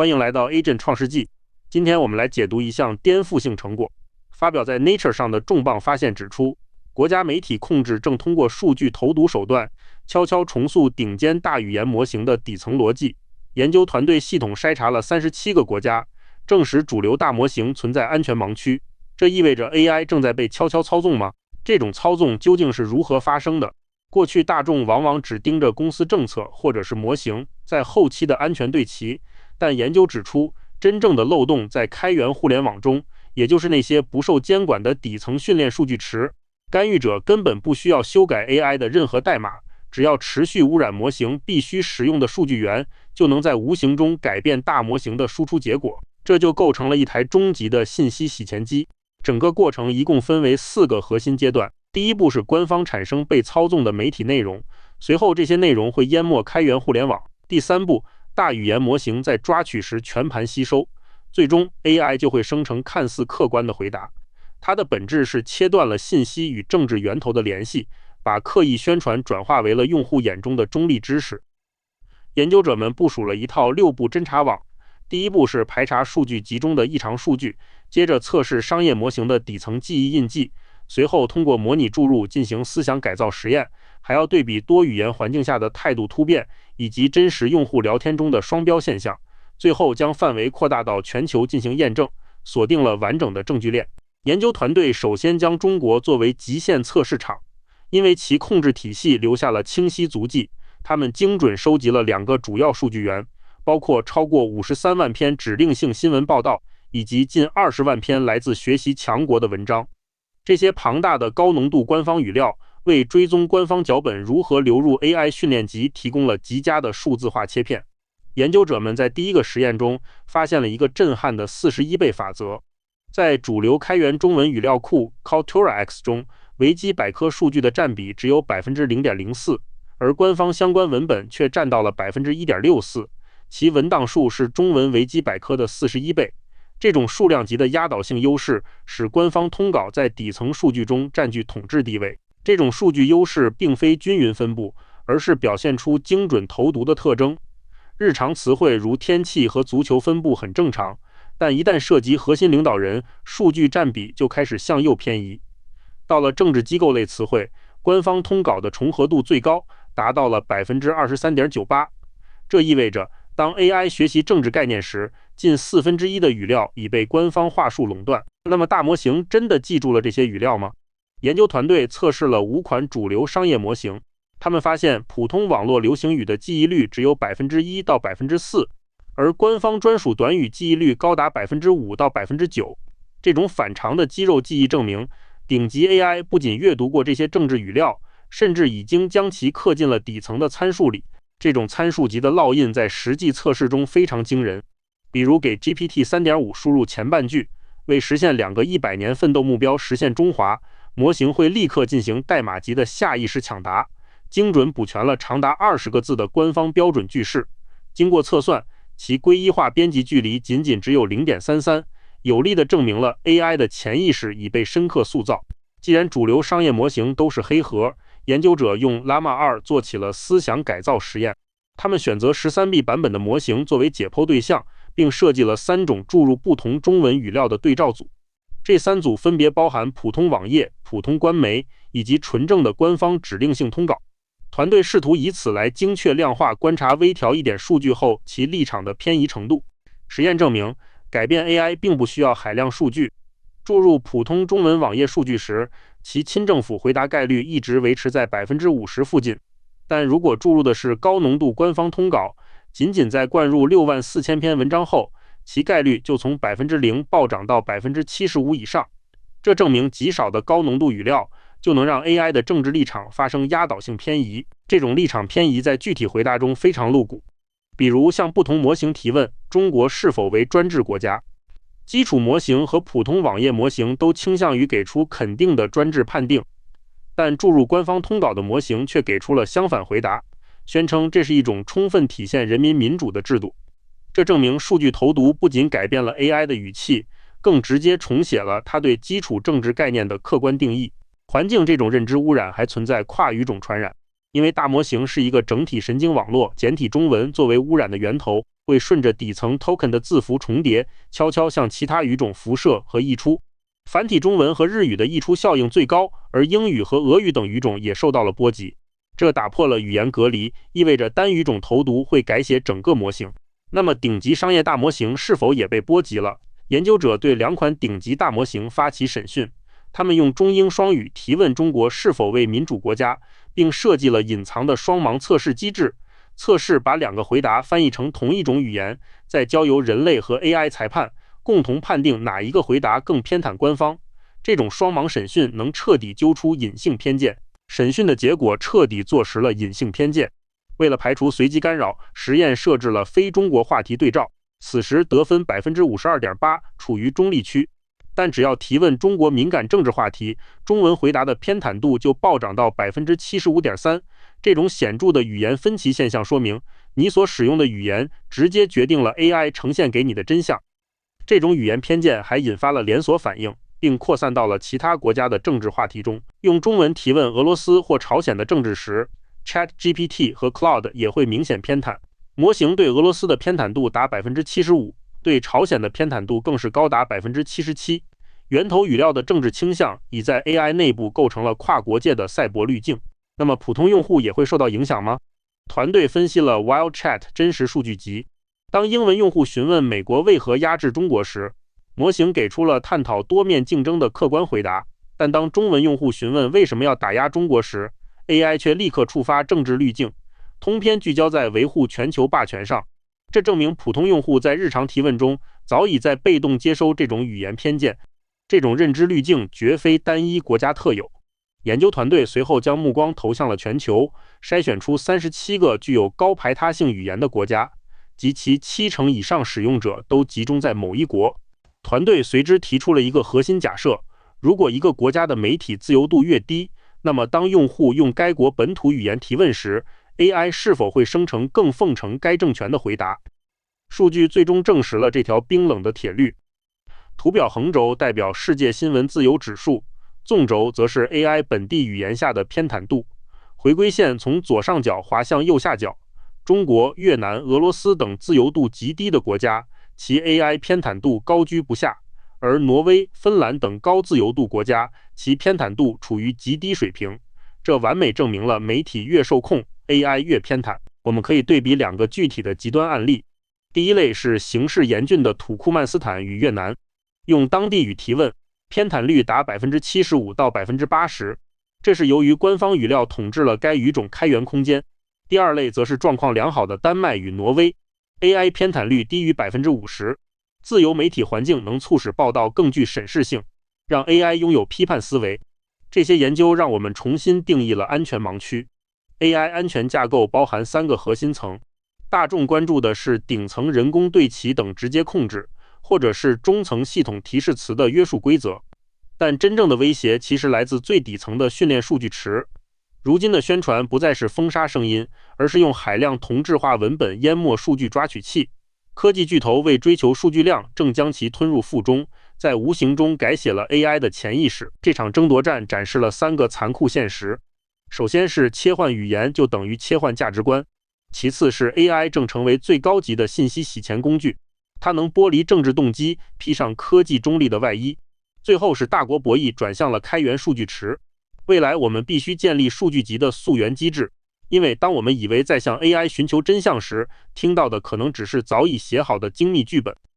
欢迎来到 Agent 创世纪。今天我们来解读一项颠覆性成果。发表在 Nature 上的重磅发现指出，国家媒体控制正通过数据投毒手段，悄悄重塑顶尖大语言模型的底层逻辑。研究团队系统筛查了37个国家，证实主流大模型存在安全盲区。这意味着 AI 正在被悄悄操纵吗？这种操纵究竟是如何发生的？过去大众往往只盯着公司政策或者是模型在后期的安全对齐，但研究指出，真正的漏洞在开源互联网中，也就是那些不受监管的底层训练数据池。干预者根本不需要修改 AI 的任何代码，只要持续污染模型必须使用的数据源，就能在无形中改变大模型的输出结果。这就构成了一台终极的信息洗钱机。整个过程一共分为4个核心阶段。第一步是官方产生被操纵的媒体内容，随后这些内容会淹没开源互联网。第3步，大语言模型在抓取时全盘吸收，最终 AI 就会生成看似客观的回答。它的本质是切断了信息与政治源头的联系，把刻意宣传转化为了用户眼中的中立知识。研究者们部署了一套6步侦查网。第一步是排查数据集中的异常数据，接着测试商业模型的底层记忆印记，随后通过模拟注入进行思想改造实验，还要对比多语言环境下的态度突变，以及真实用户聊天中的双标现象，最后将范围扩大到全球进行验证，锁定了完整的证据链。研究团队首先将中国作为极限测试场，因为其控制体系留下了清晰足迹，他们精准收集了2个主要数据源，包括超过53万篇指令性新闻报道，以及近20万篇来自学习强国的文章。这些庞大的高浓度官方语料为追踪官方脚本如何流入 AI 训练集提供了极佳的数字化切片。研究者们在第一个实验中发现了一个震撼的41倍法则。在主流开源中文语料库 Kaltura X 中，维基百科数据的占比只有 0.04%， 而官方相关文本却占到了 1.64%， 其文档数是中文维基百科的41倍。这种数量级的压倒性优势使官方通稿在底层数据中占据统治地位。这种数据优势并非均匀分布，而是表现出精准投毒的特征。日常词汇如天气和足球分布很正常，但一旦涉及核心领导人，数据占比就开始向右偏移。到了政治机构类词汇，官方通稿的重合度最高，达到了 23.98%。这意味着当 AI 学习政治概念时，近1/4的语料已被官方话术垄断。那么大模型真的记住了这些语料吗？研究团队测试了5款主流商业模型，他们发现普通网络流行语的记忆率只有 1% 到 4%， 而官方专属短语记忆率高达 5% 到 9%。这种反常的肌肉记忆证明，顶级 AI 不仅阅读过这些政治语料，甚至已经将其刻进了底层的参数里。这种参数级的烙印在实际测试中非常惊人。比如给 GPT 3.5 输入前半句，为实现2个100年奋斗目标实现中华，模型会立刻进行代码级的下意识抢答，精准补全了长达20个字的官方标准句式。经过测算，其归一化编辑距离仅只有 0.33， 有力地证明了 AI 的潜意识已被深刻塑造。既然主流商业模型都是黑盒，研究者用 Llama 2做起了思想改造实验。他们选择 13B 版本的模型作为解剖对象，并设计了3种注入不同中文语料的对照组。这3组分别包含普通网页、普通官媒以及纯正的官方指令性通稿。团队试图以此来精确量化观察微调一点数据后其立场的偏移程度。实验证明，改变 AI 并不需要海量数据。注入普通中文网页数据时，其亲政府回答概率一直维持在 50% 附近。但如果注入的是高浓度官方通稿，仅在灌入64000篇文章后，其概率就从 0% 暴涨到 75% 以上。这证明极少的高浓度语料就能让 AI 的政治立场发生压倒性偏移。这种立场偏移在具体回答中非常露骨，比如向不同模型提问中国是否为专制国家。基础模型和普通网页模型都倾向于给出肯定的专制判定，但注入官方通稿的模型却给出了相反回答，宣称这是一种充分体现人民民主的制度。这证明数据投毒不仅改变了 AI 的语气，更直接重写了它对基础政治概念的客观定义。环境这种认知污染还存在跨语种传染，因为大模型是一个整体神经网络，简体中文作为污染的源头，会顺着底层 token 的字符重叠，悄悄向其他语种辐射和溢出。繁体中文和日语的溢出效应最高，而英语和俄语等语种也受到了波及。这打破了语言隔离，意味着单语种投读会改写整个模型。那么顶级商业大模型是否也被波及了？研究者对2款顶级大模型发起审讯，他们用中英双语提问中国是否为民主国家，并设计了隐藏的双盲测试机制。测试把2个回答翻译成同一种语言，再交由人类和 AI 裁判，共同判定哪一个回答更偏袒官方。这种双盲审讯能彻底揪出隐性偏见。审讯的结果彻底坐实了隐性偏见。为了排除随机干扰，实验设置了非中国话题对照，此时得分 52.8%， 处于中立区。但只要提问中国敏感政治话题，中文回答的偏袒度就暴涨到 75.3%。这种显著的语言分歧现象说明，你所使用的语言直接决定了 AI 呈现给你的真相。这种语言偏见还引发了连锁反应，并扩散到了其他国家的政治话题中。用中文提问俄罗斯或朝鲜的政治时， ChatGPT 和 Claude 也会明显偏袒。模型对俄罗斯的偏袒度达 75%， 对朝鲜的偏袒度更是高达 77%。源头语料的政治倾向已在 AI 内部构成了跨国界的赛博滤镜。那么普通用户也会受到影响吗？团队分析了 WildChat 真实数据集。当英文用户询问美国为何压制中国时，模型给出了探讨多面竞争的客观回答。但当中文用户询问为什么要打压中国时， AI 却立刻触发政治滤镜，通篇聚焦在维护全球霸权上。这证明普通用户在日常提问中早已在被动接收这种语言偏见。这种认知滤镜绝非单一国家特有。研究团队随后将目光投向了全球，筛选出37个具有高排他性语言的国家，及其70%以上使用者都集中在某一国。团队随之提出了一个核心假设：如果一个国家的媒体自由度越低，那么当用户用该国本土语言提问时， AI 是否会生成更奉承该政权的回答？数据最终证实了这条冰冷的铁律。图表横轴代表世界新闻自由指数，纵轴则是 AI 本地语言下的偏袒度。回归线从左上角滑向右下角，中国、越南、俄罗斯等自由度极低的国家，其 AI 偏袒度高居不下；而挪威、芬兰等高自由度国家，其偏袒度处于极低水平。这完美证明了媒体越受控， AI 越偏袒。我们可以对比2个具体的极端案例。第一类是形势严峻的土库曼斯坦与越南，用当地语提问，偏袒率达 75%到 80%， 这是由于官方语料统治了该语种开源空间。第二类则是状况良好的丹麦与挪威， AI 偏袒率低于 50%， 自由媒体环境能促使报道更具审视性，让 AI 拥有批判思维。这些研究让我们重新定义了安全盲区。AI 安全架构包含3个核心层，大众关注的是顶层人工对齐等直接控制，或者是中层系统提示词的约束规则。但真正的威胁其实来自最底层的训练数据池。如今的宣传不再是封杀声音，而是用海量同质化文本淹没数据抓取器。科技巨头为追求数据量，正将其吞入腹中，在无形中改写了 AI 的潜意识。这场争夺战展示了3个残酷现实。首先是切换语言就等于切换价值观，其次是 AI 正成为最高级的信息洗钱工具，它能剥离政治动机，披上科技中立的外衣。最后是大国博弈转向了开源数据池。未来我们必须建立数据集的溯源机制，因为当我们以为在向 AI 寻求真相时，听到的可能只是早已写好的精密剧本。